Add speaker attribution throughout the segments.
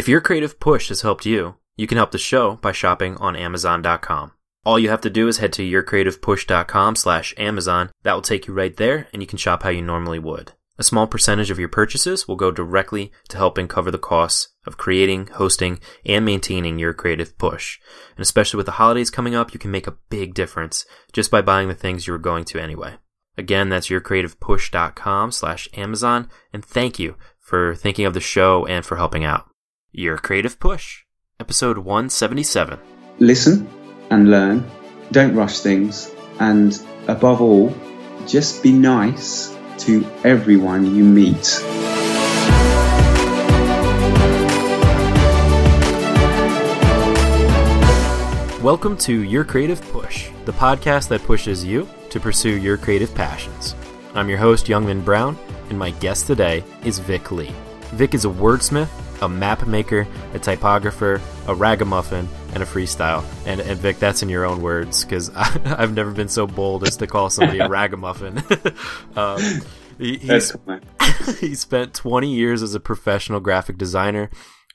Speaker 1: If your creative push has helped you, you can help the show by shopping on Amazon.com. All you have to do is head to yourcreativepush.com/Amazon. That will take you right there, and you can shop how you normally would. A small percentage of your purchases will go directly to helping cover the costs of creating, hosting, and maintaining your creative push. And especially with the holidays coming up, you can make a big difference just by buying the things you were going to anyway. Again, that's yourcreativepush.com/Amazon, and thank you for thinking of the show and for helping out. Your Creative Push, episode 177.
Speaker 2: Listen and learn, don't rush things, and above all, just be nice to everyone you meet.
Speaker 1: Welcome to Your Creative Push, the podcast that pushes you to pursue your creative passions. I'm your host, Youngman Brown, and my guest today is Vic Lee. Vic is a wordsmith, a mapmaker, a typographer, a ragamuffin, and a freestyle. And Vic, that's in your own words, because I've never been so bold as to call somebody a ragamuffin. He spent 20 years as a professional graphic designer,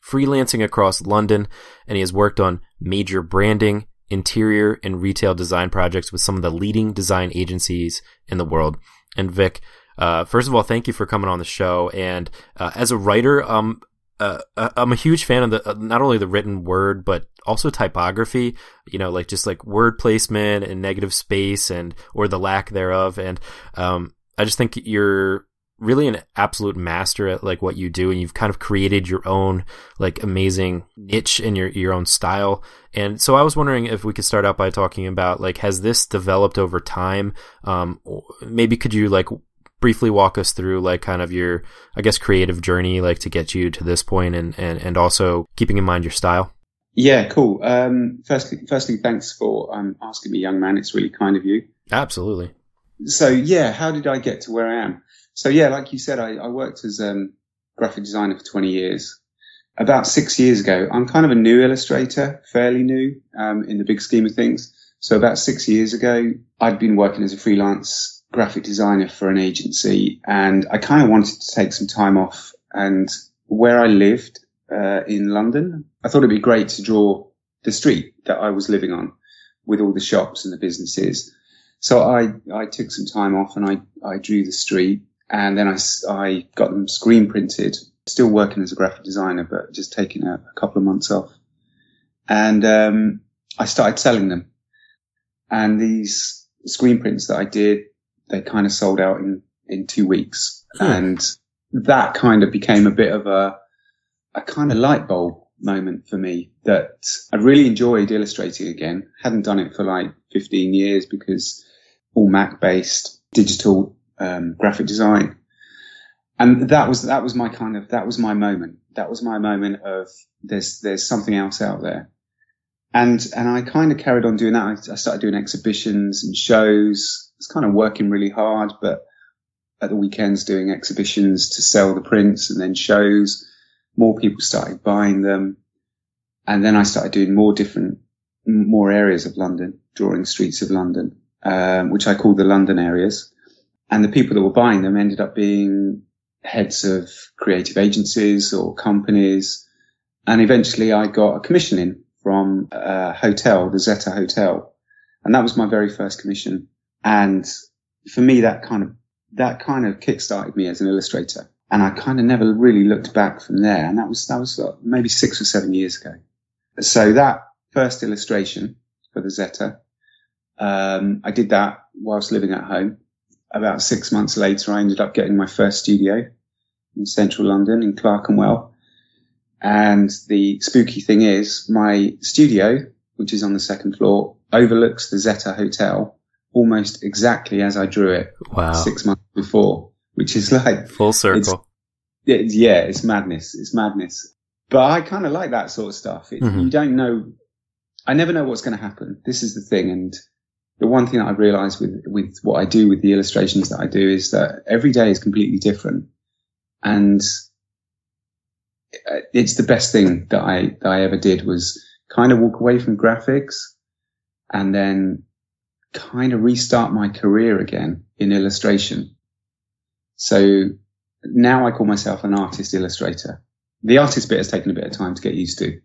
Speaker 1: freelancing across London, and he has worked on major branding, interior, and retail design projects with some of the leading design agencies in the world. And Vic, first of all, thank you for coming on the show. And as a writer, I'm a huge fan of the not only the written word but also typography. You know, like just like word placement and negative space or the lack thereof. And I just think you're really an absolute master at like what you do, and you've kind of created your own like amazing niche in your own style. And so I was wondering if we could start out by talking about like, has this developed over time? Maybe could you like briefly walk us through like kind of your, I guess, creative journey, like to get you to this point, and also keeping in mind your style?
Speaker 2: Yeah, cool. Firstly, thanks for asking me, young man. It's really kind of you.
Speaker 1: Absolutely.
Speaker 2: So yeah, how did I get to where I am? So yeah, like you said, I worked as graphic designer for 20 years. About 6 years ago, I'm kind of a new illustrator, fairly new in the big scheme of things. So about 6 years ago, I'd been working as a freelance graphic designer for an agency, and I kind of wanted to take some time off. And where I lived in London, I thought it'd be great to draw the street that I was living on with all the shops and the businesses. So I took some time off and I drew the street. And then I got them screen printed, still working as a graphic designer, but just taking a couple of months off. And I started selling them. And these screen prints that I did, they kind of sold out in 2 weeks. And that kind of became a bit of a kind of light bulb moment for me, that I really enjoyed illustrating again. Hadn't done it for like 15 years because all Mac-based digital graphic design. And that was my moment. That was my moment of there's something else out there. And I kind of carried on doing that. I started doing exhibitions and shows. I was kind of working really hard, but at the weekends doing exhibitions to sell the prints, and then shows. More people started buying them. And then I started doing more areas of London, drawing streets of London, which I call the London areas. And the people that were buying them ended up being heads of creative agencies or companies. And eventually I got a commission in from a hotel, the Zeta Hotel. And that was my very first commission. And for me, that kind of kickstarted me as an illustrator. And I kind of never really looked back from there. And that was maybe 6 or 7 years ago. So that first illustration for the Zeta, I did that whilst living at home. About 6 months later, I ended up getting my first studio in central London in Clerkenwell. And the spooky thing is, my studio, which is on the second floor, overlooks the Zeta Hotel almost exactly as I drew it.
Speaker 1: Wow.
Speaker 2: 6 months before, which is like
Speaker 1: full circle.
Speaker 2: It's madness. It's madness. But I kind of like that sort of stuff. You don't know. I never know what's going to happen. This is the thing. And the one thing that I've realized with what I do with the illustrations that I do is that every day is completely different. And it's the best thing that I ever did, was kind of walk away from graphics and then kind of restart my career again in illustration. So now I call myself an artist illustrator. The artist bit has taken a bit of time to get used to,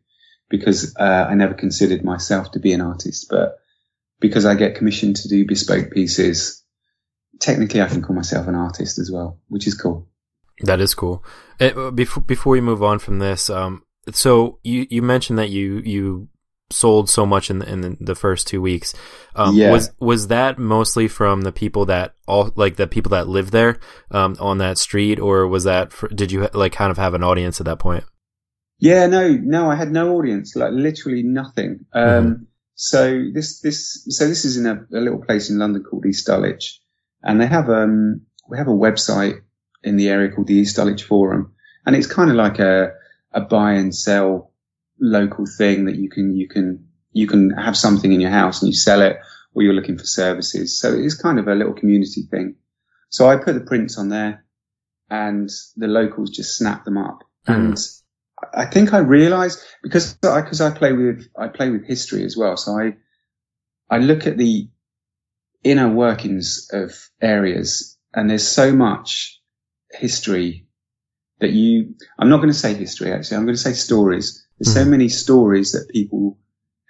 Speaker 2: because I never considered myself to be an artist, but because I get commissioned to do bespoke pieces, technically I can call myself an artist as well, which is cool.
Speaker 1: That is cool. Before we move on from this, so you mentioned that you sold so much in the first 2 weeks. Was that mostly from the people that live there on that street, or was that did you like kind of have an audience at that point?
Speaker 2: Yeah, no, I had no audience, like literally nothing. So this is in a little place in London called East Dulwich, and we have a website in the area called the East Dulwich Forum, and it's kind of like a buy and sell local thing that you can have something in your house and you sell it, or you're looking for services. So it's kind of a little community thing. So I put the prints on there, and the locals just snap them up. And I think I realized, because I play with history as well. So I look at the inner workings of areas, and there's so much history that I'm not going to say history, actually. I'm going to say stories. There's so many stories that people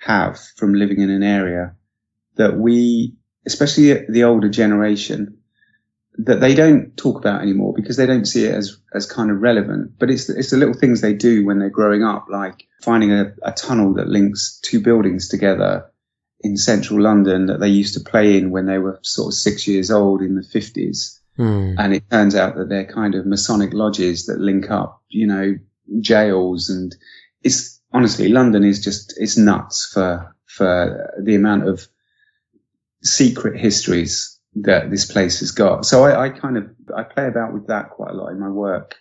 Speaker 2: have from living in an area that we, especially the older generation, that they don't talk about anymore because they don't see it as kind of relevant. But it's the little things they do when they're growing up, like finding a tunnel that links two buildings together in central London that they used to play in when they were sort of 6 years old in the 50s. And it turns out that they're kind of Masonic lodges that link up, jails. And it's honestly, London is it's nuts for the amount of secret histories that this place has got. So I play about with that quite a lot in my work.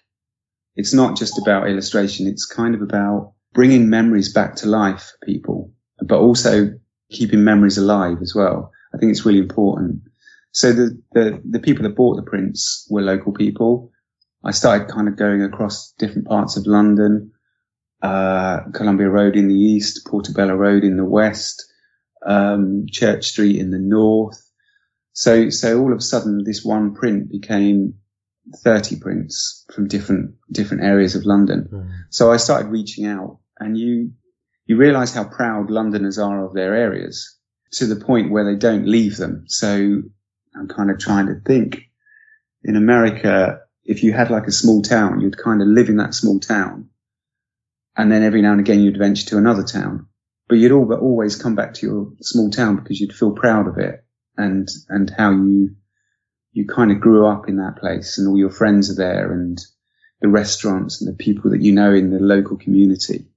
Speaker 2: It's not just about illustration. It's kind of about bringing memories back to life for people, but also keeping memories alive as well. I think it's really important. So the people that bought the prints were local people. I started kind of going across different parts of London, Columbia Road in the east, Portobello Road in the west, Church Street in the north. So all of a sudden this one print became 30 prints from different areas of London. So I started reaching out, and you realize how proud Londoners are of their areas, to the point where they don't leave them. So I'm kind of trying to think, in America, if you had like a small town, you'd kind of live in that small town, and then every now and again you'd venture to another town, but you'd always come back to your small town because you'd feel proud of it, and how you kind of grew up in that place, and all your friends are there, and the restaurants and the people that you know in the local community.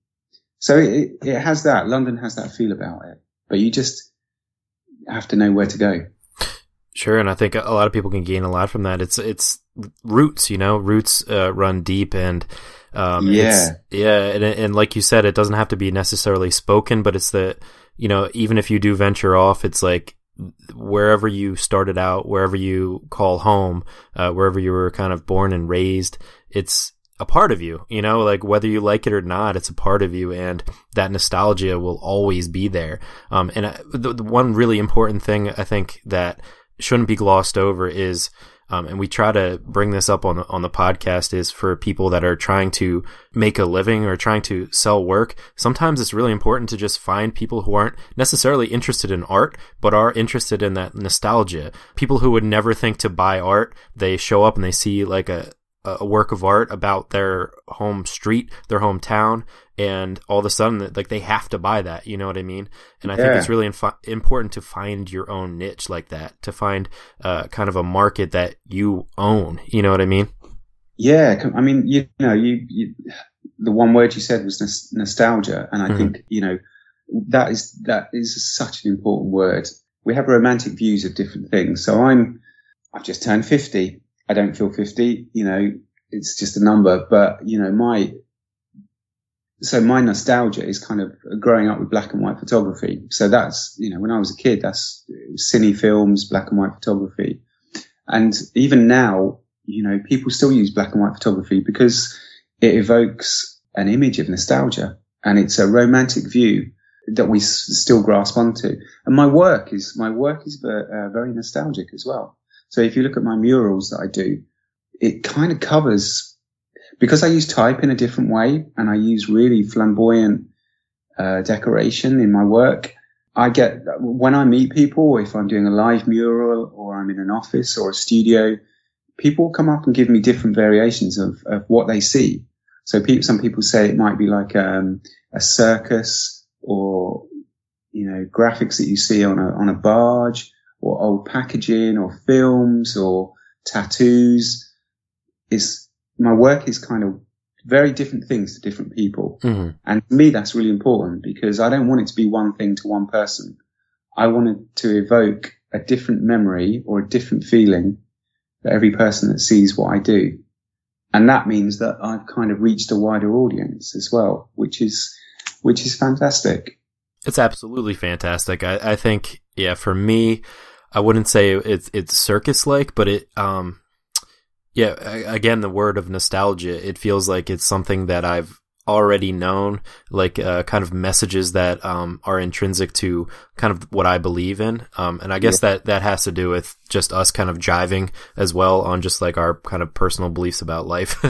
Speaker 2: So it has that. London has that feel about it, but you just have to know where to go.
Speaker 1: Sure, and I think a lot of people can gain a lot from that. It's roots, roots run deep, and and like you said, it doesn't have to be necessarily spoken, but it's even if you do venture off, it's like wherever you started out, wherever you call home, wherever you were kind of born and raised, it's a part of you, like whether you like it or not, it's a part of you, and that nostalgia will always be there. And the one really important thing I think that shouldn't be glossed over is, and we try to bring this up on the podcast, is for people that are trying to make a living or trying to sell work. Sometimes it's really important to just find people who aren't necessarily interested in art, but are interested in that nostalgia. People who would never think to buy art, they show up and they see like a work of art about their home street, their hometown, and all of a sudden, like, they have to buy that. You know what I mean? And I think it's really important to find your own niche like that, to find kind of a market that you own. You know what I mean? Yeah.
Speaker 2: I mean, the one word you said was nostalgia. And I think, that is such an important word. We have romantic views of different things. So I've just turned 50. I don't feel 50, it's just a number, but, my nostalgia is kind of growing up with black and white photography. So that's, when I was a kid, that's cine films, black and white photography. And even now, people still use black and white photography because it evokes an image of nostalgia, and it's a romantic view that we still grasp onto. And my work is very nostalgic as well. So if you look at my murals that I do, it kind of covers because I use type in a different way and I use really flamboyant decoration in my work, I get, when I meet people, if I'm doing a live mural or I'm in an office or a studio, people come up and give me different variations of what they see. So some people say it might be like a circus, or, you know, graphics that you see on a barge, or old packaging, or films, or tattoos. My work is kind of very different things to different people. Mm-hmm. And to me, that's really important, because I don't want it to be one thing to one person. I want it to evoke a different memory or a different feeling for every person that sees what I do. And that means that I've kind of reached a wider audience as well, which is fantastic.
Speaker 1: It's absolutely fantastic. I think, yeah, for me, I wouldn't say it's circus-like, but yeah, again, the word of nostalgia, it feels like it's something that I've already known, like kind of messages that are intrinsic to kind of what I believe in. And I guess that has to do with just us kind of jiving as well on just like our kind of personal beliefs about life.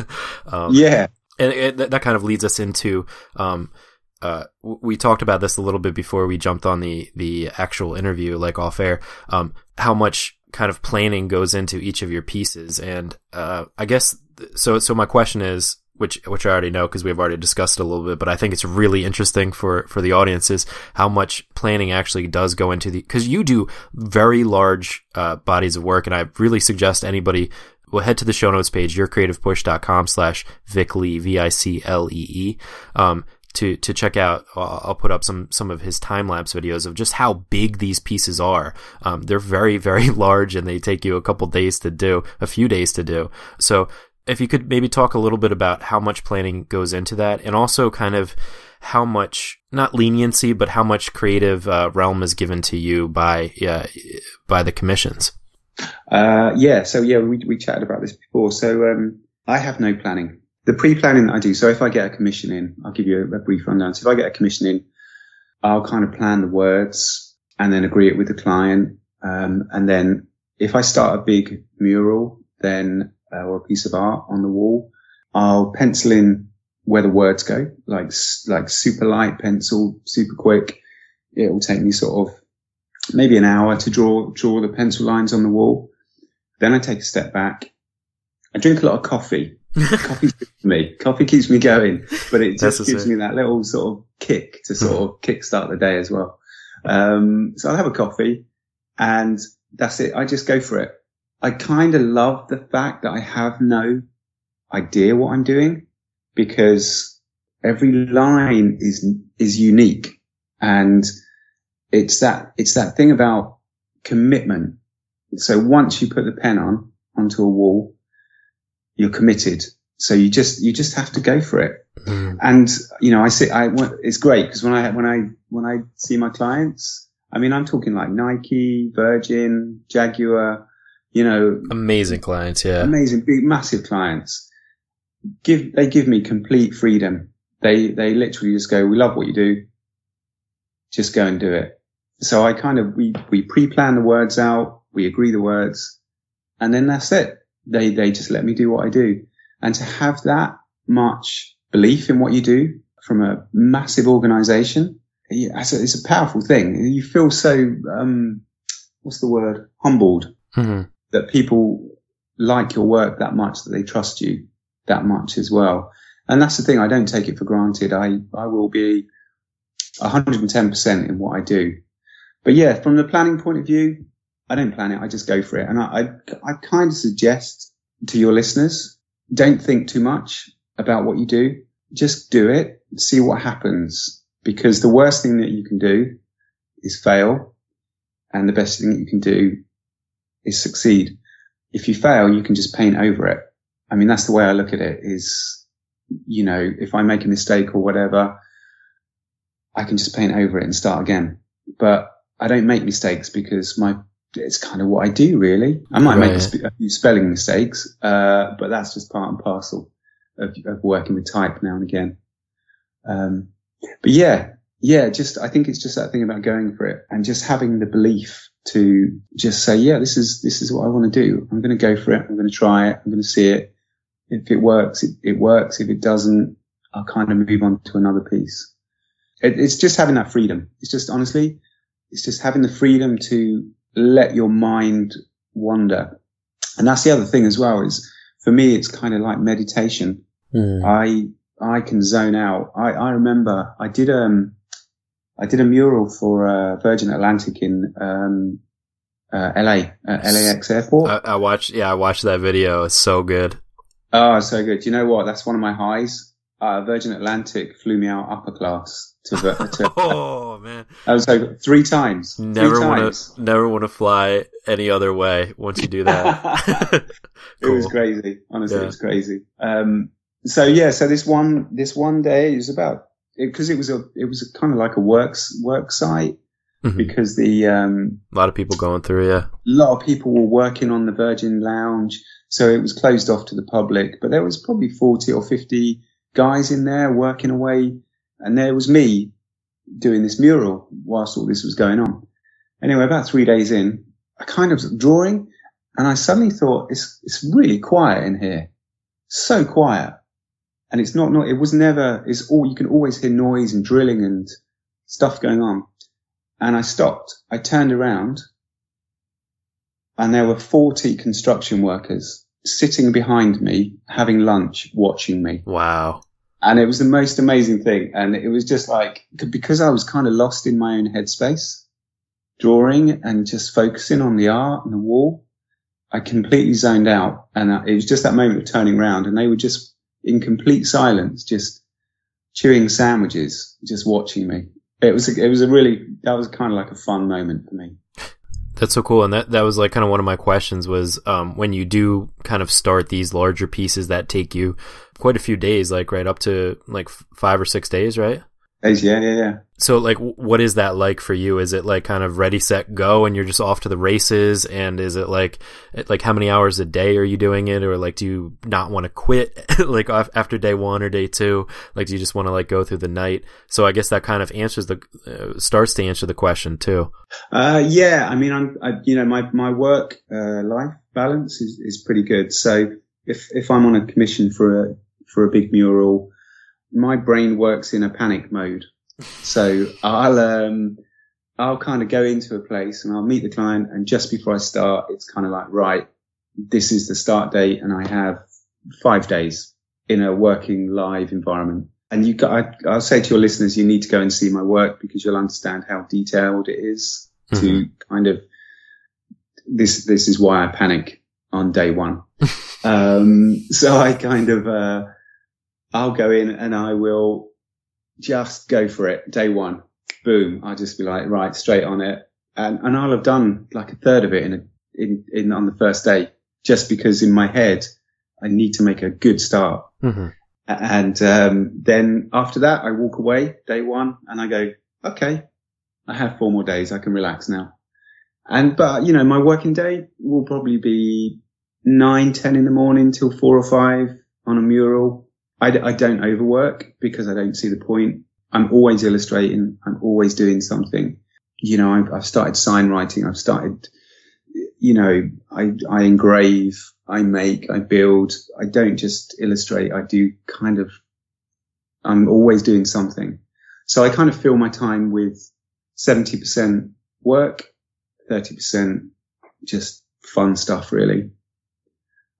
Speaker 2: Yeah.
Speaker 1: And that kind of leads us into, we talked about this a little bit before we jumped on the actual interview, like off air, how much kind of planning goes into each of your pieces. And I guess, so my question is, which I already know because we've already discussed it a little bit, but I think it's really interesting for the audience, is how much planning actually does go into because you do very large bodies of work. And I really suggest anybody will head to the show notes page, yourcreativepush.com/Vic Lee, VICLEE, to check out. I'll put up some of his time-lapse videos of just how big these pieces are. They're very, very large, and they take you a few days to do. So if you could maybe talk a little bit about how much planning goes into that, and also kind of how much, not leniency, but how much creative realm is given to you by the commissions.
Speaker 2: We chatted about this before. So I have no planning. The pre-planning that I do, so if I get a commission in, I'll give you a brief rundown. So if I get a commission in, I'll kind of plan the words and then agree it with the client. And then if I start a big mural, then or a piece of art on the wall, I'll pencil in where the words go, like super light pencil, super quick. It will take me sort of maybe an hour to draw the pencil lines on the wall. Then I take a step back. I drink a lot of coffee. Coffee keeps me going, but it just gives me that little sort of kick to sort of kickstart the day as well. So I'll have a coffee and that's it. I just go for it. I kind of love the fact that I have no idea what I'm doing, because every line is unique. And it's that thing about commitment. So once you put the pen onto a wall, you're committed. So you just have to go for it. Mm. And, you know, it's great because when I see my clients, I mean, I'm talking like Nike, Virgin, Jaguar, you know.
Speaker 1: Amazing clients. Yeah.
Speaker 2: Amazing, big, massive clients. They give me complete freedom. They literally just go, we love what you do. Just go and do it. So we pre-plan the words out. We agree the words, and then that's it. They just let me do what I do. And to have that much belief in what you do from a massive organization, it's a powerful thing. You feel so, humbled, mm-hmm. that people like your work that much, that they trust you that much as well. And that's the thing. I don't take it for granted. I will be 110% in what I do. But yeah, from the planning point of view, I don't plan it. I just go for it. And I kind of suggest to your listeners, don't think too much about what you do. Just do it and see what happens, because the worst thing that you can do is fail. And the best thing that you can do is succeed. If you fail, you can just paint over it. I mean, that's the way I look at it is, you know, if I make a mistake or whatever, I can just paint over it and start again. But I don't make mistakes because it's kind of what I do, really. I might make a few spelling mistakes, but that's just part and parcel of working with type now and again. But yeah, I think it's just that thing about going for it and just having the belief to just say, yeah, this is what I want to do. I'm going to go for it. I'm going to try it. I'm going to see it. If it works, it works. If it doesn't, I'll kind of move on to another piece. It's just having that freedom. It's just, honestly, it's just having the freedom to let your mind wander. And that's the other thing as well, is for me, it's kind of like meditation. I can zone out. I remember I did a mural for Virgin Atlantic in LAX airport.
Speaker 1: I watched that video. It's so good.
Speaker 2: Oh, so good. Do you know what? That's one of my highs. Virgin Atlantic flew me out upper class to
Speaker 1: oh man.
Speaker 2: I was so 3 times.
Speaker 1: Never want to fly any other way once you do that.
Speaker 2: It was crazy. Honestly, It was crazy. So this one day is about, because it was a kind of like a work site, because a
Speaker 1: lot of people going through, a
Speaker 2: lot of people were working on the Virgin Lounge, so it was closed off to the public, but there was probably 40 or 50 guys in there working away, and there was me doing this mural whilst all this was going on. Anyway, about 3 days in, I kind of was drawing, and I suddenly thought, it's really quiet in here. So quiet. And it's not, it was never, you can always hear noise and drilling and stuff going on. And I stopped. I turned around, and there were 40 construction workers sitting behind me, having lunch, watching me.
Speaker 1: Wow.
Speaker 2: And it was the most amazing thing. And it was just like, because I was kind of lost in my own headspace, drawing and just focusing on the art and the wall, I completely zoned out. And it was just that moment of turning around, and they were just in complete silence, just chewing sandwiches, just watching me. That was kind of like a fun moment for me.
Speaker 1: That's so cool. And that was like kind of one of my questions was, when you do kind of start these larger pieces that take you quite a few days, like right up to like 5 or 6 days, right?
Speaker 2: Yeah.
Speaker 1: So like, what is that like for you? Is it like kind of ready, set, go, and you're just off to the races? And is it like how many hours a day are you doing it? Or like, do you not want to quit like after day 1 or day 2? Like, do you just want to like go through the night? So I guess that kind of starts to answer the question too.
Speaker 2: Yeah. I mean, my work, life balance is pretty good. So if I'm on a commission for a big mural, my brain works in a panic mode. So I'll kind of go into a place and I'll meet the client, and just before I start, it's kind of like, right, this is the start date, and I have 5 days in a working live environment. And I'll say to your listeners, you need to go and see my work, because you'll understand how detailed it is. To kind of, this is why I panic on day 1. So I kind of, I'll go in and I will just go for it. Day 1, boom. I'll just be like, right, straight on it. And I'll have done like a third of it in on the first day, just because in my head, I need to make a good start. And, then after that, I walk away day 1 and I go, okay, I have 4 more days. I can relax now. But my working day will probably be 9, 10 in the morning till 4 or 5 on a mural. I don't overwork, because I don't see the point. I'm always illustrating. I'm always doing something. I've started sign writing. I've started, I engrave, I make, I build. I don't just illustrate. I do I'm always doing something. So I kind of fill my time with 70% work, 30% just fun stuff, really.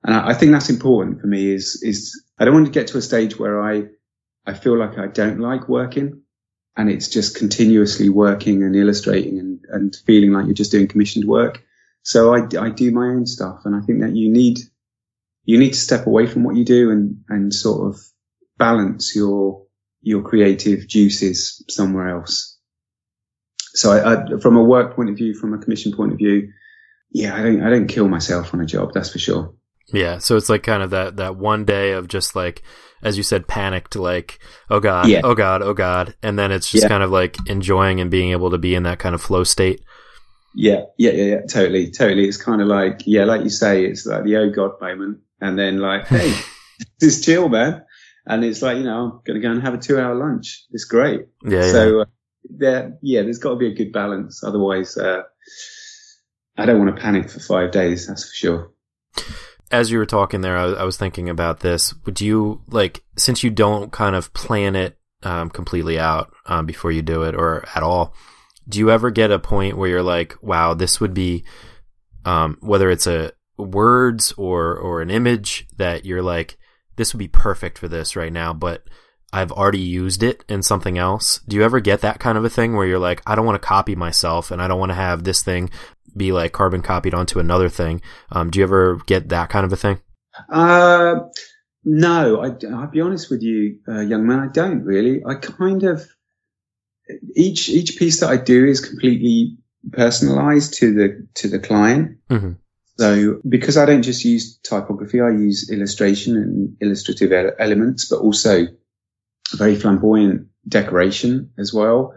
Speaker 2: And I think that's important for me is I don't want to get to a stage where I feel like I don't like working, and it's just continuously working and illustrating and feeling like you're just doing commissioned work. So I do my own stuff, and I think that you need to step away from what you do and sort of balance your creative juices somewhere else. So I from a work point of view, from a commission point of view, yeah, I don't kill myself on a job, that's for sure.
Speaker 1: Yeah, so it's like kind of that one day of just like, as you said, panic to like, oh God, oh God, oh God. And then it's just kind of like enjoying and being able to be in that kind of flow state.
Speaker 2: Yeah, totally. It's kind of like, like you say, it's like the oh God moment. And then like, hey, this is chill, man. And it's like, I'm going to go and have a 2-hour lunch. It's great. So there's got to be a good balance. Otherwise, I don't want to panic for 5 days, that's for sure.
Speaker 1: as you were talking there, I was thinking about this. Would you, like, since you don't kind of plan it completely out before you do it or at all, do you ever get a point where you're like, wow, this would be, whether it's a words or an image that you're like, this would be perfect for this right now, but I've already used it in something else? Do you ever get that kind of a thing where you're like, I don't want to copy myself and I don't want to have this thing be like carbon copied onto another thing? Do you ever get that kind of a thing?
Speaker 2: No, I'll be honest with you, young man, I don't really. I kind of, each piece that I do is completely personalized to the client. Mm-hmm. So because I don't just use typography, I use illustration and illustrative elements, but also very flamboyant decoration as well.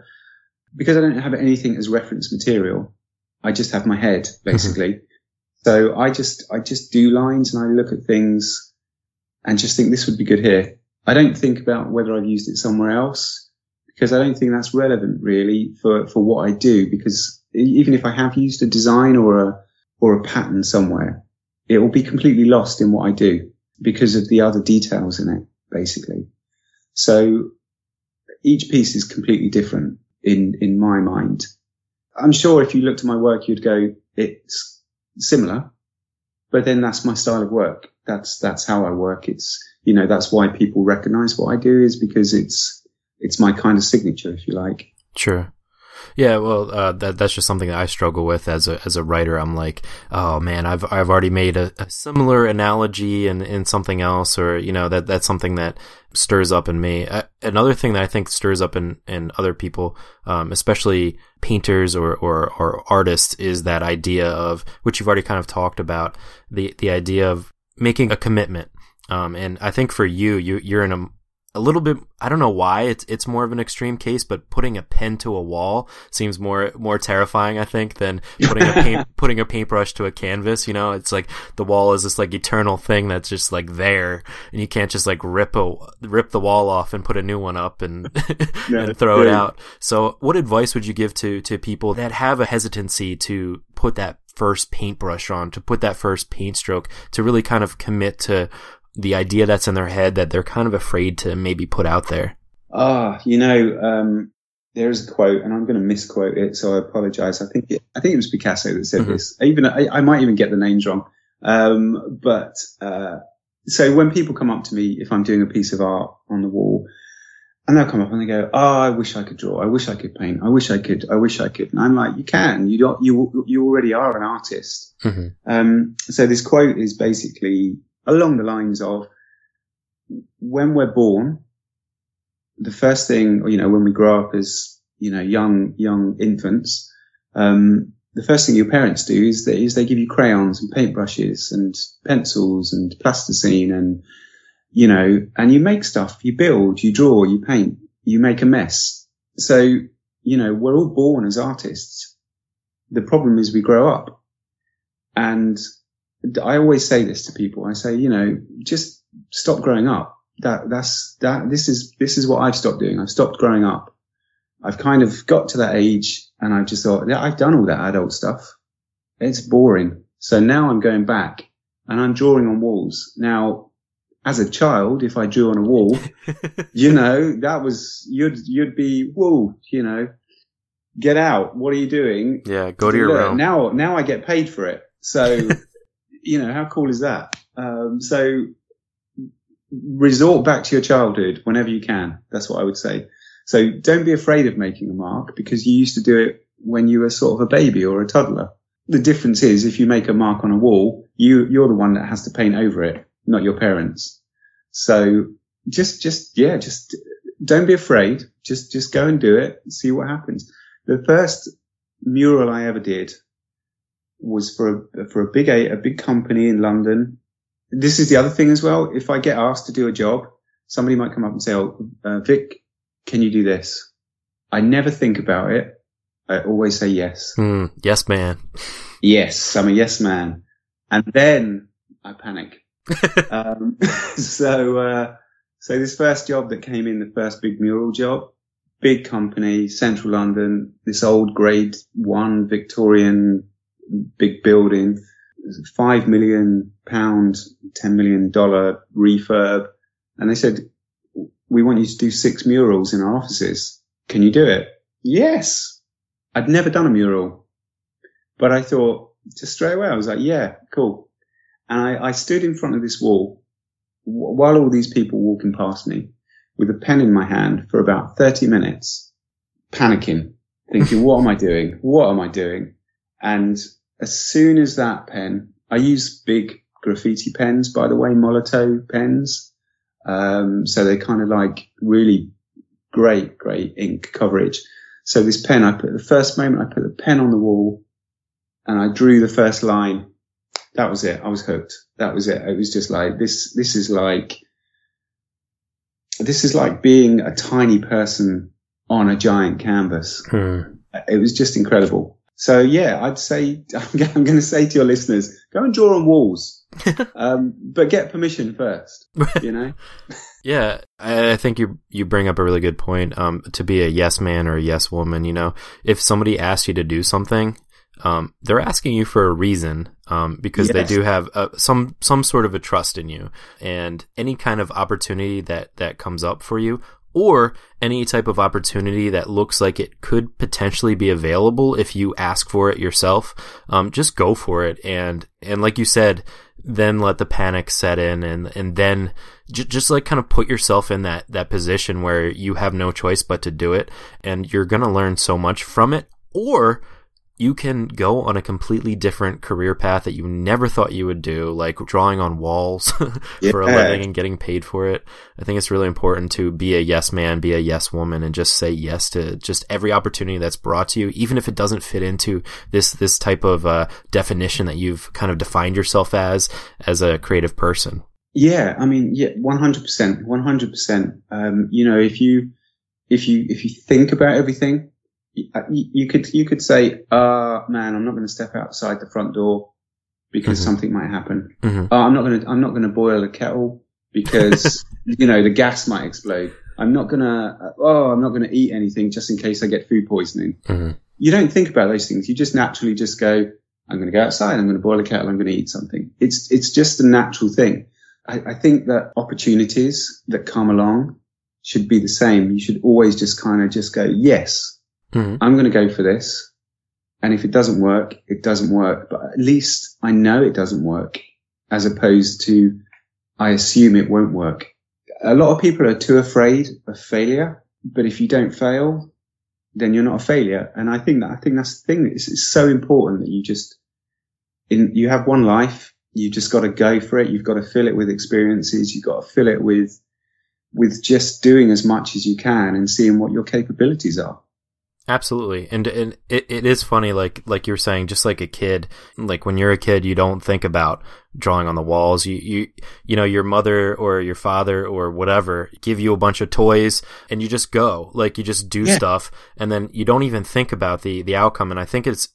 Speaker 2: Because I don't have anything as reference material, I just have my head, basically. Mm-hmm. So I just do lines and I look at things and just think this would be good here. I don't think about whether I've used it somewhere else, because I don't think that's relevant really for what I do, because even if I have used a design or a pattern somewhere, it will be completely lost in what I do because of the other details in it, basically. So each piece is completely different in my mind. I'm sure if you looked at my work, you'd go, it's similar, but then that's my style of work. That's how I work. It's, that's why people recognize what I do, is because it's my kind of signature, if you like.
Speaker 1: Sure. Yeah, well, that's just something that I struggle with as a writer. I'm like, oh man, I've already made a similar analogy in something else, or that's something that stirs up in me. Another thing that I think stirs up in other people, especially painters or artists, is that idea of, which you've already kind of talked about, the idea of making a commitment. And I think for you're in a little bit, I don't know why it's more of an extreme case, but putting a pen to a wall seems more terrifying, I think, than putting a paintbrush to a canvas. It's like the wall is this like eternal thing that's just like there, and you can't just like rip the wall off and put a new one up and and throw it out. So what advice would you give to people that have a hesitancy to put that first paintbrush on, to put that first paint stroke, to really kind of commit to the idea that's in their head that they're kind of afraid to maybe put out there?
Speaker 2: There's a quote, and I'm going to misquote it, so I apologize. I think it was Picasso that said this. I might even get the names wrong. So when people come up to me, if I'm doing a piece of art on the wall, and they'll come up and they go, "Oh, I wish I could draw. I wish I could paint. I wish I could. And I'm like, you can. You already are an artist. Mm-hmm. So this quote is basically along the lines of, when we're born, the first thing, when we grow up as, young infants, the first thing your parents do is they give you crayons and paintbrushes and pencils and plasticine and, and you make stuff, you build, you draw, you paint, you make a mess. So, we're all born as artists. The problem is we grow up. And I always say this to people. I say, just stop growing up. This is what I've stopped doing. I've stopped growing up. I've kind of got to that age and I've just thought, yeah, I've done all that adult stuff. It's boring. So now I'm going back and I'm drawing on walls. Now, as a child, if I drew on a wall, that was, you'd be, whoa, get out. What are you doing?
Speaker 1: Yeah. Go to your room.
Speaker 2: Now I get paid for it. So, how cool is that? So resort back to your childhood whenever you can. That's what I would say. So don't be afraid of making a mark, because you used to do it when you were sort of a baby or a toddler. The difference is, if you make a mark on a wall, you're the one that has to paint over it, not your parents. So just don't be afraid. Just go and do it and see what happens. The first mural I ever did was for a big company in London. This is the other thing as well. If I get asked to do a job, somebody might come up and say, Vic, can you do this? I never think about it. I always say yes.
Speaker 1: Yes, man.
Speaker 2: Yes, I'm a yes man. And then I panic. So this first job that came in, the first big mural job, big company, central London, this old grade 1 Victorian big building. £5 million, $10 million refurb. And they said, we want you to do 6 murals in our offices. Can you do it? Yes. I'd never done a mural, but I thought just straight away, I was like, yeah, cool. And I stood in front of this wall while all these people walking past me with a pen in my hand for about 30 minutes, panicking, thinking, what am I doing? What am I doing? And as soon as that pen, I use big graffiti pens, by the way, Molotow pens. So they're kind of like really great ink coverage. So this pen, the first moment I put the pen on the wall and I drew the first line, that was it. I was hooked. That was it. It was just like, this is like being a tiny person on a giant canvas. It was just incredible. So yeah, I'd say, I'm going to say to your listeners, go and draw on walls. But get permission first, you know?
Speaker 1: Yeah, I think you bring up a really good point. To be a yes man or a yes woman, you know, if somebody asks you to do something, they're asking you for a reason, because they do have some sort of a trust in you, and any kind of opportunity that comes up for you, or any type of opportunity that looks like it could potentially be available if you ask for it yourself, just go for it. And like you said, then let the panic set in, and then just like kind of put yourself in that position where you have no choice but to do it, and you're going to learn so much from it. Or you can go on a completely different career path that you never thought you would do, like drawing on walls for a living and getting paid for it. I think it's really important to be a yes man, be a yes woman, and just say yes to just every opportunity that's brought to you, even if it doesn't fit into this type of definition that you've kind of defined yourself as a creative person.
Speaker 2: Yeah, I mean, yeah, 100%, 100%. You know, if you think about everything, you could say, man, I'm not going to step outside the front door because something might happen. I'm not going to boil a kettle because, you know, the gas might explode. I'm not going to eat anything just in case I get food poisoning. You don't think about those things. You just naturally just go, I'm going to go outside. I'm going to boil a kettle. I'm going to eat something. It's just a natural thing. I think that opportunities that come along should be the same. You should always just kind of just go, yes. I'm going to go for this. And if it doesn't work, it doesn't work. But at least I know it doesn't work, as opposed to I assume it won't work. A lot of people are too afraid of failure. But if you don't fail, then you're not a failure. And I think that's the thing. It's so important that you have one life. You've just got to go for it. You've got to fill it with experiences. You've got to fill it with just doing as much as you can and seeing what your capabilities are.
Speaker 1: Absolutely. And it is funny, like you were saying, just like a kid, like when you're a kid, you don't think about drawing on the walls. You know, your mother or your father or whatever give you a bunch of toys and you just go, like you just do stuff, and then you don't even think about the outcome. And I think it's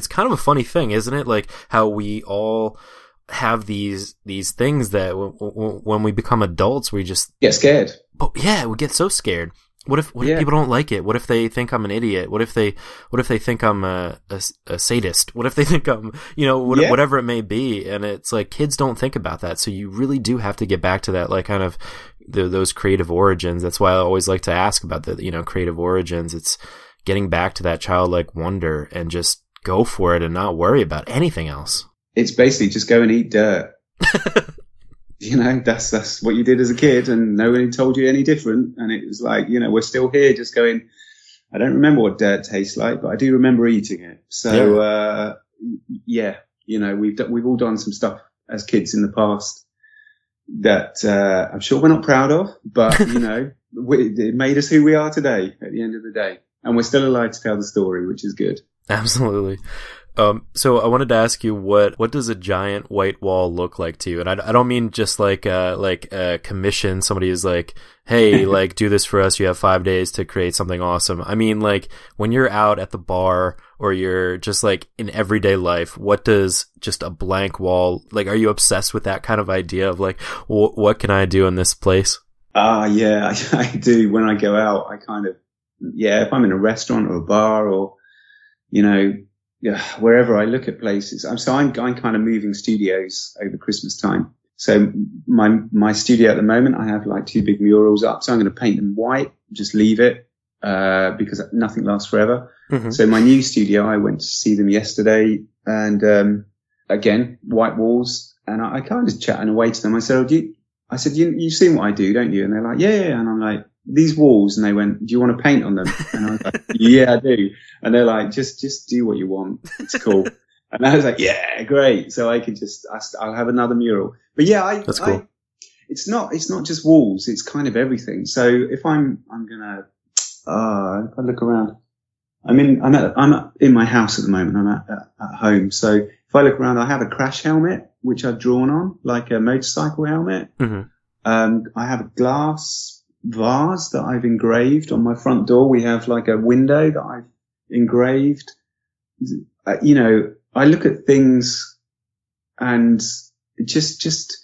Speaker 1: kind of a funny thing, isn't it? Like how we all have these things that when we become adults, we just
Speaker 2: get scared.
Speaker 1: But yeah, we get so scared. What if people don't like it? What if they think I'm an idiot? What if they think I'm a sadist? What if they think I'm, you know, whatever it may be? And it's like kids don't think about that. So you really do have to get back to that, like kind of those creative origins. That's why I always like to ask about the, you know, creative origins. It's getting back to that childlike wonder and just go for it and not worry about anything else. It's
Speaker 2: basically just go and eat dirt. You know, that's what you did as a kid, and nobody told you any different. And it was like, you know, we're still here just going, I don't remember what dirt tastes like, but I do remember eating it. So, yeah, you know, we've all done some stuff as kids in the past that, I'm sure we're not proud of, but you know, it made us who we are today at the end of the day. And we're still alive to tell the story, which is good.
Speaker 1: Absolutely. So I wanted to ask you, what does a giant white wall look like to you? And I don't mean just like a commission. Somebody is like, hey, like do this for us. You have 5 days to create something awesome. I mean, like when you're out at the bar or you're just like in everyday life, what does just a blank wall, like, are you obsessed with that kind of idea of like, what can I do in this place?
Speaker 2: Yeah, I do. When I go out, I kind of, if I'm in a restaurant or a bar or, you know, wherever I look at places. I'm kind of moving studios over Christmas time. So my studio at the moment, I have like 2 big murals up. So I'm going to paint them white, just leave it, because nothing lasts forever. Mm-hmm. So my new studio, I went to see them yesterday, and again, white walls. And I kind of chatting away to them. I said, you've seen what I do, don't you? And they're like, yeah. And I'm like, these walls. And they went, do you want to paint on them? And I was like, yeah, I do. And they're like, just do what you want. It's cool. And I was like, yeah, great. So I could I'll have another mural. But yeah, that's cool. It's not just walls. It's kind of everything. So if I'm gonna, if I look around, I'm in my house at the moment. I'm at home. So if I look around, I have a crash helmet, which I've drawn on, like a motorcycle helmet. Mm-hmm. I have a glass vase that I've engraved on my front door. We have like a window that I've engraved. I look at things and just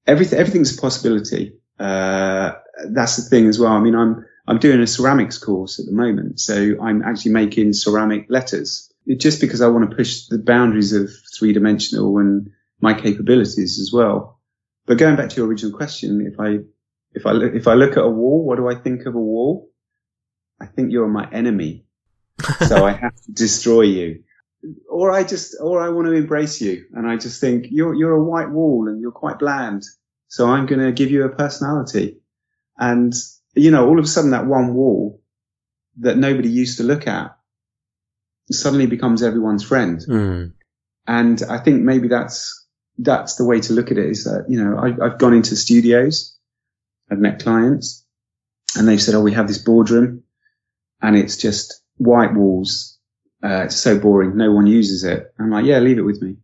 Speaker 2: everything's a possibility. That's the thing as well. I mean, I'm doing a ceramics course at the moment, so I'm actually making ceramic letters. Just because I want to push the boundaries of 3-dimensional and my capabilities as well. But going back to your original question, if I look at a wall, what do I think of a wall? I think you're my enemy, so I have to destroy you. Or I want to embrace you, and I just think you're a white wall and you're quite bland, so I'm going to give you a personality. And all of a sudden that one wall that nobody used to look at suddenly becomes everyone's friend. Mm. And I think maybe that's the way to look at it, is that I've gone into studios, I've met clients, and they've said, we have this boardroom, and it's just white walls. It's so boring. No one uses it. I'm like, yeah, leave it with me.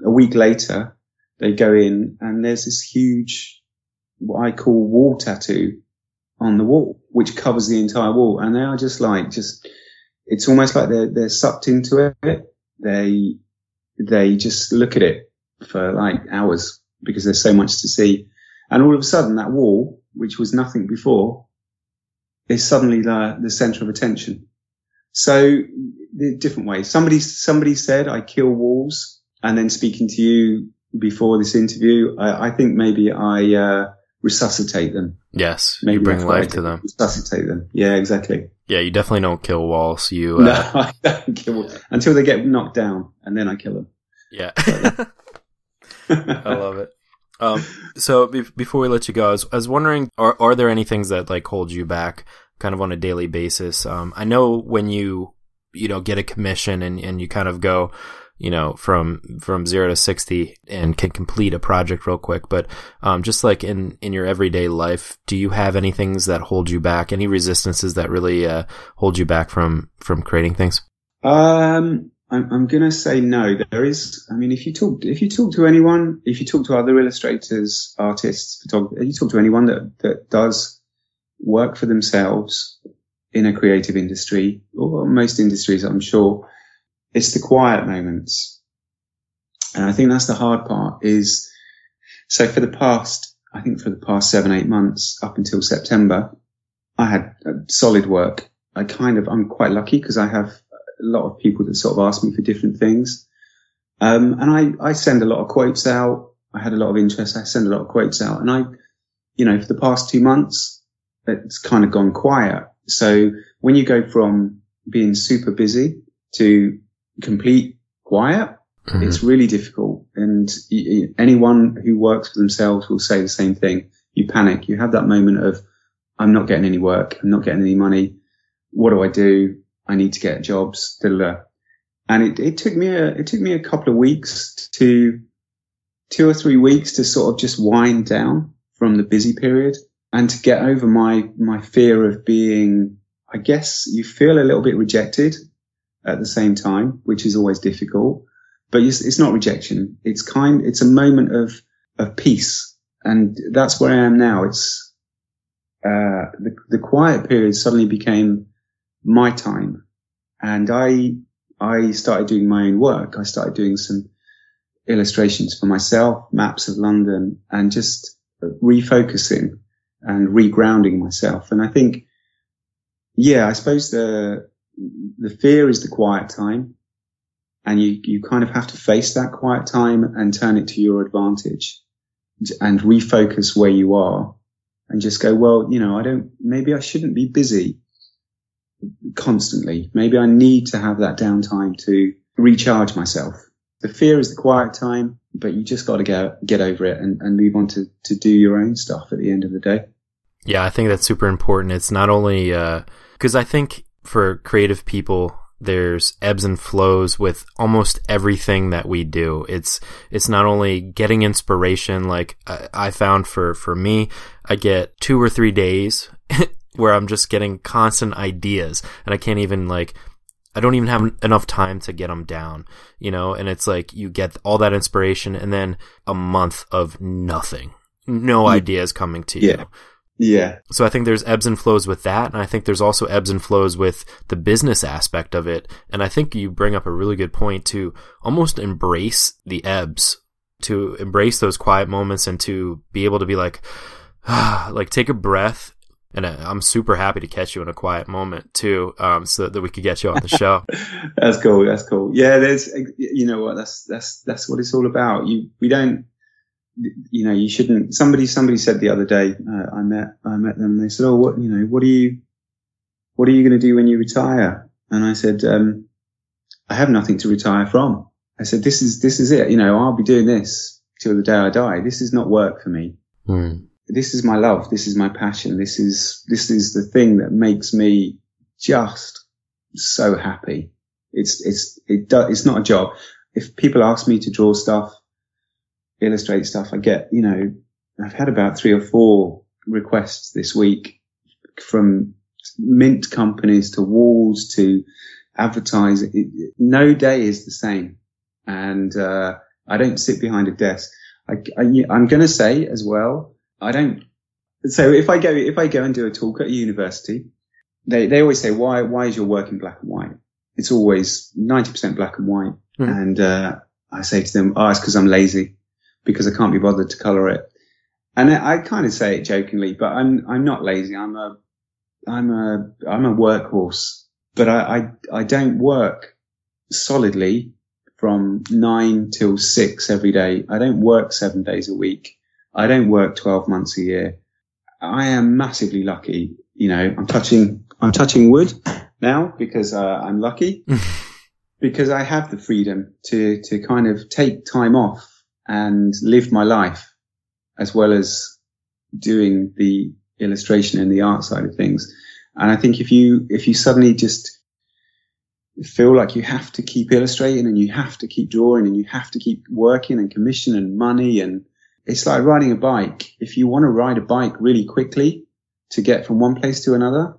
Speaker 2: A week later, they go in and there's this huge, what I call wall tattoo on the wall, which covers the entire wall. And they are just it's almost like they're sucked into it. They just look at it for like hours because there's so much to see. And all of a sudden that wall, which was nothing before, is suddenly the center of attention. So different ways. Somebody said I kill walls, and then speaking to you before this interview, I think maybe I resuscitate them.
Speaker 1: Yes, maybe you bring life to them.
Speaker 2: Resuscitate them. Yeah, exactly.
Speaker 1: Yeah, you definitely don't kill walls. No,
Speaker 2: I don't kill walls until they get knocked down, and then I kill them.
Speaker 1: Yeah, I love it. So before we let you go, I was wondering, are there any things that like hold you back kind of on a daily basis? I know when you get a commission and you kind of go, from 0 to 60 and can complete a project real quick. But, just like in your everyday life, do you have any things that hold you back? Any resistances that really, hold you back from creating things?
Speaker 2: I'm going to say no. There is, I mean, if you talk to anyone, if you talk to other illustrators, artists, photographers, you talk to anyone that does work for themselves in a creative industry, or most industries, I'm sure, it's the quiet moments. And I think that's the hard part is, so for the past 7-8 months up until September, I had solid work. I'm quite lucky because I have a lot of people that sort of ask me for different things. And I send a lot of quotes out. I had a lot of interest. I send a lot of quotes out, and for the past 2 months, it's kind of gone quiet. So when you go from being super busy to complete quiet, mm-hmm. It's really difficult. And anyone who works for themselves will say the same thing. You panic. You have that moment of, I'm not getting any work. I'm not getting any money. What do? I need to get jobs. And it took me a couple of weeks to 2 or 3 weeks to sort of just wind down from the busy period and to get over my fear of being, I guess you feel a little bit rejected at the same time, which is always difficult, but it's not rejection. It's a moment of peace. And that's where I am now. It's, the quiet period suddenly became my time. And I started doing my own work. I started doing some illustrations for myself, maps of London, and just refocusing and regrounding myself. And I think, I suppose the the fear is the quiet time, and you kind of have to face that quiet time and turn it to your advantage and refocus where you are and just go, well, maybe I shouldn't be busy constantly. Maybe I need to have that downtime to recharge myself. The fear is the quiet time, but you just got to get over it and move on to do your own stuff at the end of the day.
Speaker 1: Yeah, I think that's super important. It's not only, because I think for creative people, there's ebbs and flows with almost everything that we do. It's not only getting inspiration. Like I found for me, I get 2 or 3 days where I'm just getting constant ideas, and I can't even I don't even have enough time to get them down, and it's like you get all that inspiration and then a month of nothing, no ideas coming to you.
Speaker 2: Yeah.
Speaker 1: So I think there's ebbs and flows with that. And I think there's also ebbs and flows with the business aspect of it. And I think you bring up a really good point to almost embrace the ebbs, to embrace those quiet moments and to be able to be take a breath. And I'm super happy to catch you in a quiet moment too, so that we could get you on the show.
Speaker 2: That's cool. Yeah. There's, that's what it's all about. We don't, you shouldn't. Somebody said the other day, I met them, and they said, "Oh, what are you going to do when you retire?" And I said, "I have nothing to retire from." I said, "This is it. I'll be doing this till the day I die. This is not work for me. This is my love. This is my passion. This is the thing that makes me just so happy. It's not a job. If people ask me to draw stuff, illustrate stuff, I get, I've had about 3 or 4 requests this week from mint companies to walls to advertise. No day is the same. And, I don't sit behind a desk. I'm going to say as well, so if I go and do a talk at a university, they always say, why is your work in black and white? It's always 90% black and white. And, I say to them, it's because I'm lazy, because I can't be bothered to color it. And I kind of say it jokingly, but I'm not lazy. I'm a workhorse, but I don't work solidly from 9 till 6 every day. I don't work 7 days a week. I don't work 12 months a year. I am massively lucky. I'm touching wood now because, I'm lucky because I have the freedom to kind of take time off and live my life, as well as doing the illustration and the art side of things. And I think if you suddenly just feel like you have to keep illustrating and you have to keep drawing and you have to keep working and commission and money, and it's like riding a bike. If you want to ride a bike really quickly to get from one place to another,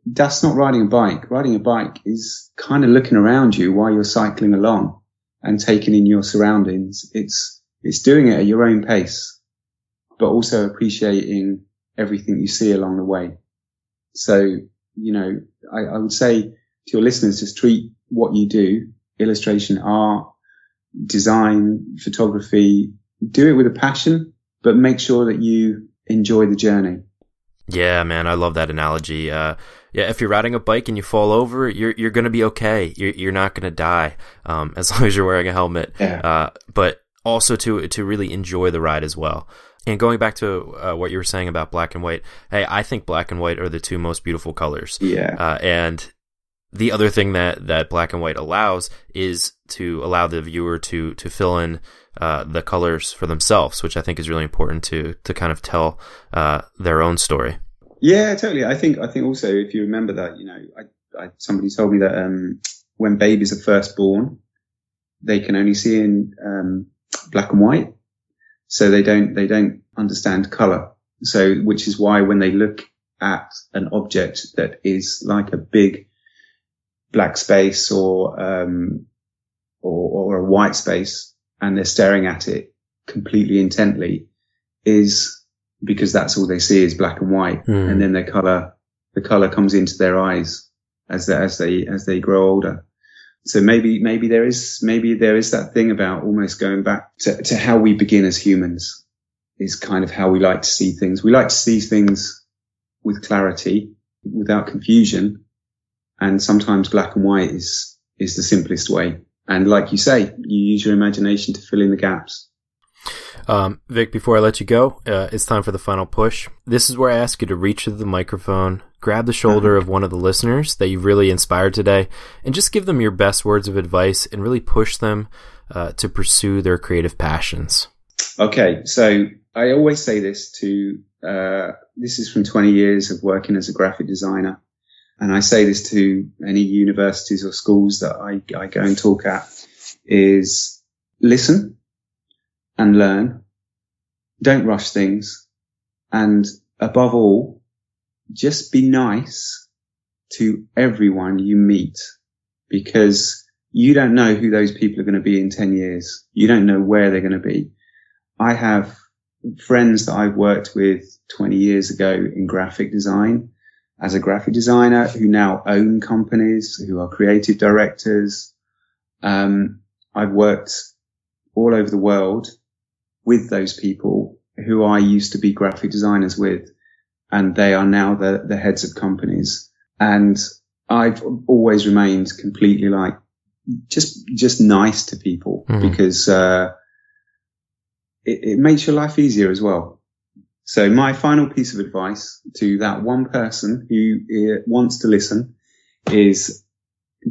Speaker 2: that's not riding a bike. Riding a bike is kind of looking around you while you're cycling along and taking in your surroundings. It's doing it at your own pace, but also appreciating everything you see along the way. So, I would say to your listeners, just treat what you do, illustration, art, design, photography, do it with a passion, but make sure that you enjoy the journey.
Speaker 1: Yeah, man, I love that analogy. If you're riding a bike and you fall over, you're going to be okay. You're not going to die, as long as you're wearing a helmet.
Speaker 2: Yeah.
Speaker 1: But also to really enjoy the ride as well. And going back to what you were saying about black and white, hey, I think black and white are the 2 most beautiful colors.
Speaker 2: Yeah.
Speaker 1: And the other thing that black and white allows is to allow the viewer to fill in the colors for themselves, which I think is really important to kind of tell their own story.
Speaker 2: Yeah, totally. I think also, if you remember that, somebody told me that when babies are first born, they can only see in black and white, so they don't understand color. So, which is why when they look at an object that is like a big black space or a white space, and they're staring at it completely intently, is because that's all they see is black and white. And then the color comes into their eyes as they grow older. So maybe there is that thing about almost going back to how we begin as humans, is kind of how we like to see things. We like to see things with clarity, without confusion, And sometimes black and white is the simplest way. And like you say, you use your imagination to fill in the gaps.
Speaker 1: Vic, before I let you go, it's time for the final push. This is where I ask you to reach to the microphone, grab the shoulder of one of the listeners that you've really inspired today, and just give them your best words of advice and really push them to pursue their creative passions. Okay,
Speaker 2: so I always say this this is from 20 years of working as a graphic designer. And I say this to any universities or schools that I go and talk at, is listen and learn. Don't rush things. And above all, just be nice to everyone you meet, because you don't know who those people are going to be in 10 years. You don't know where they're going to be. I have friends that I've worked with 20 years ago in graphic design as a graphic designer who now own companies, who are creative directors. I've worked all over the world with those people who I used to be graphic designers with, and they are now the heads of companies. And I've always remained completely like just nice to people, because it makes your life easier as well. So my final piece of advice to that one person who wants to listen is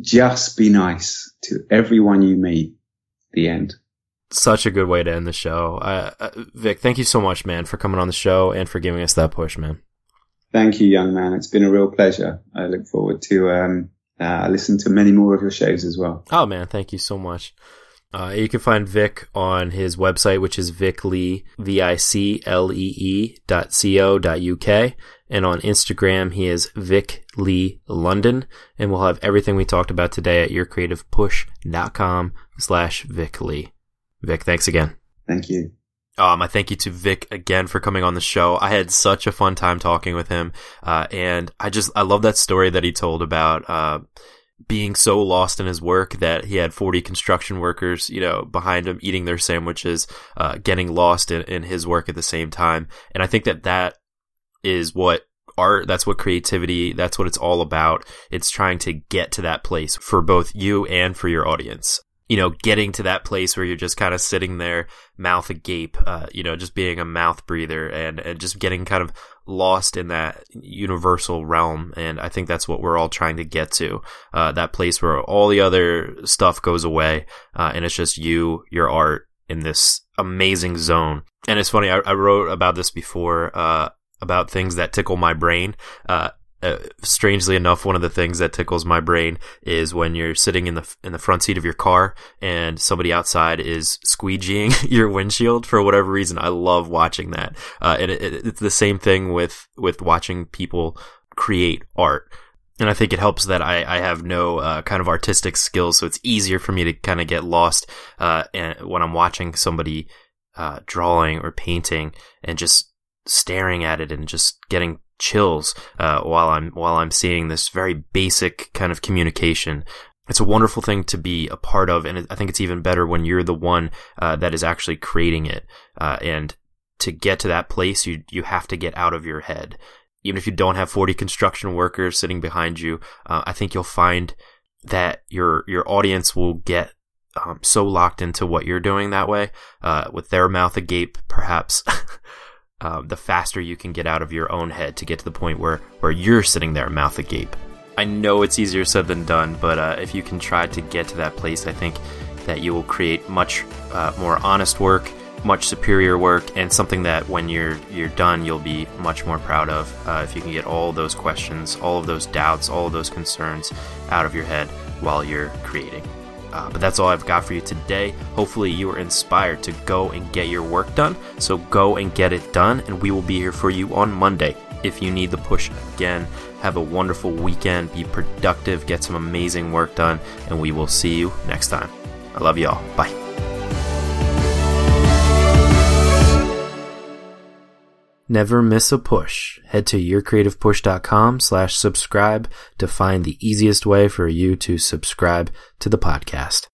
Speaker 2: just be nice to everyone you meet. The end.
Speaker 1: Such a good way to end the show. Vic, thank you so much, man, for coming on the show and for giving us that push, man.
Speaker 2: Thank you, young man. It's been a real pleasure. I look forward to listen to many more of your shows as well.
Speaker 1: Oh, man, thank you so much. You can find Vic on his website, which is Vic Lee, viclee.co.uk. And on Instagram, he is Vic Lee London. And we'll have everything we talked about today at yourcreativepush.com/Vic Lee. Vic, thanks again.
Speaker 2: Thank you.
Speaker 1: My thank you to Vic again for coming on the show. I had such a fun time talking with him. And I love that story that he told about, being so lost in his work that he had 40 construction workers, behind him eating their sandwiches, getting lost in his work at the same time. And I think that is what art, that's what creativity, that's what it's all about. It's trying to get to that place for both you and for your audience. Getting to that place where you're just kind of sitting there, mouth agape, just being a mouth breather and just getting kind of lost in that universal realm. And I think that's what we're all trying to get to, that place where all the other stuff goes away, and it's just you, your art, in this amazing zone. And it's funny, I wrote about this before, about things that tickle my brain. Strangely enough, one of the things that tickles my brain is when you're sitting in the front seat of your car and somebody outside is squeegeeing your windshield for whatever reason. I love watching that. And it's the same thing with watching people create art. And I think it helps that I have no kind of artistic skills, so it's easier for me to kind of get lost and when I'm watching somebody drawing or painting and just staring at it and just getting chills while I'm seeing this very basic kind of communication. It's a wonderful thing to be a part of, and I think it's even better when you're the one that is actually creating it. And to get to that place, you have to get out of your head. Even if you don't have 40 construction workers sitting behind you, I think you'll find that your audience will get so locked into what you're doing that way, with their mouth agape, perhaps. The faster you can get out of your own head to get to the point where you're sitting there mouth agape. I know it's easier said than done, but if you can try to get to that place, I think that you will create much more honest work, much superior work, and something that when you're done, you'll be much more proud of, if you can get all those questions, all of those doubts, all of those concerns out of your head while you're creating. But that's all I've got for you today. Hopefully you were inspired to go and get your work done. So go and get it done, and we will be here for you on Monday. If you need the push again, have a wonderful weekend, be productive, get some amazing work done, and we will see you next time. I love you all. Bye. Never miss a push. Head to yourcreativepush.com/subscribe to find the easiest way for you to subscribe to the podcast.